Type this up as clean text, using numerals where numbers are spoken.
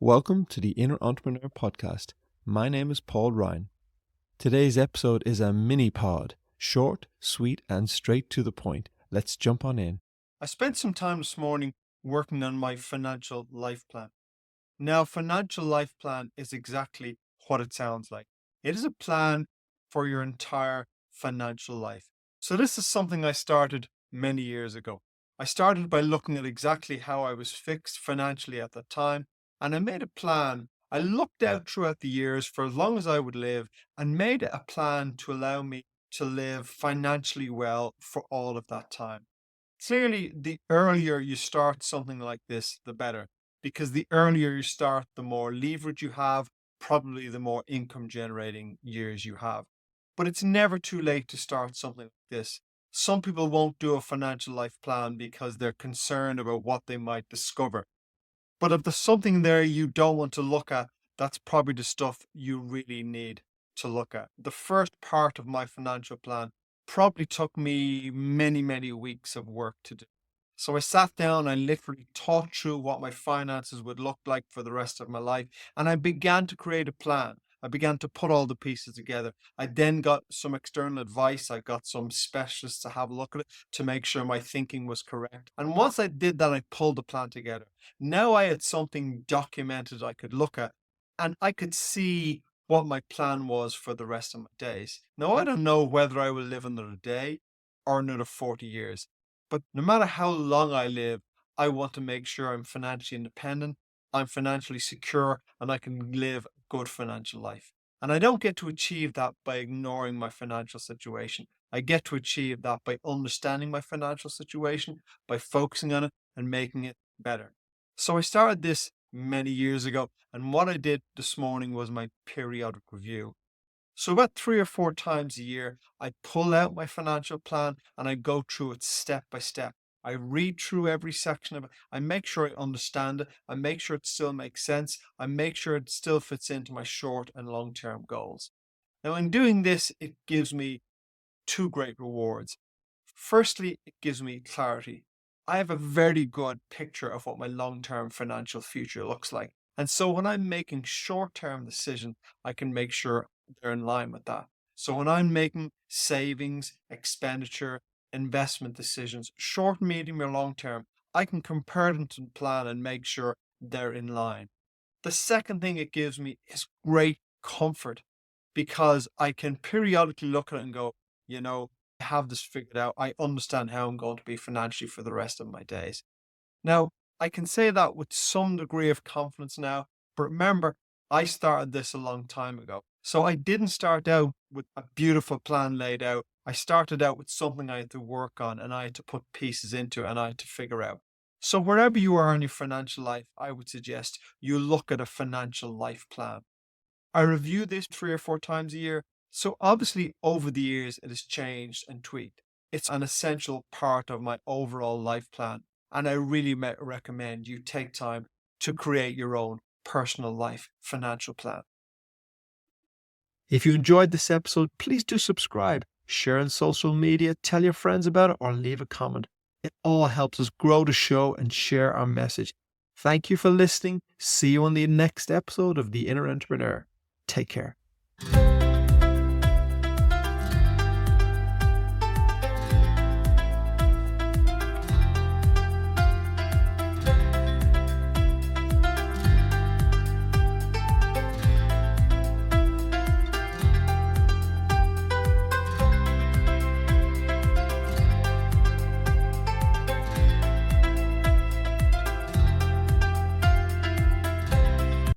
Welcome to the Inner Entrepreneur Podcast. My name is Paul Ryan. Today's episode is a mini pod, short, sweet, and straight to the point. Let's jump on in. I spent some time this morning working on my financial life plan. Now, financial life plan is exactly what it sounds like. It is a plan for your entire financial life. So this is something I started many years ago. I started by looking at exactly how I was fixed financially at that time, and I made a plan. I looked out throughout the years for as long as I would live and made a plan to allow me to live financially well for all of that time. Clearly, the earlier you start something like this, the better, because the earlier you start, the more leverage you have, probably the more income generating years you have. But it's never too late to start something like this. Some people won't do a financial life plan because they're concerned about what they might discover. But if there's something there you don't want to look at, that's probably the stuff you really need to look at. The first part of my financial plan probably took me many weeks of work to do. So I sat down, I literally thought through what my finances would look like for the rest of my life, and I began to create a plan. I began to put all the pieces together. I then got some external advice. I got some specialists to have a look at it to make sure my thinking was correct. And once I did that, I pulled the plan together. Now I had something documented I could look at, and I could see what my plan was for the rest of my days. Now, I don't know whether I will live another day or another 40 years, but no matter how long I live, I want to make sure I'm financially independent, I'm financially secure, and I can live a good financial life. And I don't get to achieve that by ignoring my financial situation. I get to achieve that by understanding my financial situation, by focusing on it and making it better. So I started this many years ago, and what I did this morning was my periodic review. So about 3 or 4 times a year, I pull out my financial plan and I go through it step by step. I read through every section of it. I make sure I understand it. I make sure it still makes sense. I make sure it still fits into my short and long-term goals. Now, in doing this, it gives me two great rewards. Firstly, it gives me clarity. I have a very good picture of what my long-term financial future looks like. And so when I'm making short-term decisions, I can make sure they're in line with that. So when I'm making savings, expenditure, investment decisions, short, medium, or long term, I can compare them to the plan and make sure they're in line. The second thing it gives me is great comfort because I can periodically look at it and go, I have this figured out. I understand how I'm going to be financially for the rest of my days. Now, I can say that with some degree of confidence now, but remember, I started this a long time ago. So I didn't start out with a beautiful plan laid out. I started out with something I had to work on and I had to put pieces into and I had to figure out. So wherever you are in your financial life, I would suggest you look at a financial life plan. I review this 3 or 4 times a year. So obviously over the years, it has changed and tweaked. It's an essential part of my overall life plan. And I really recommend you take time to create your own personal life financial plan. If you enjoyed this episode, please do subscribe, share on social media, tell your friends about it, or leave a comment. It all helps us grow the show and share our message. Thank you for listening. See you on the next episode of The Inner Entrepreneur. Take care.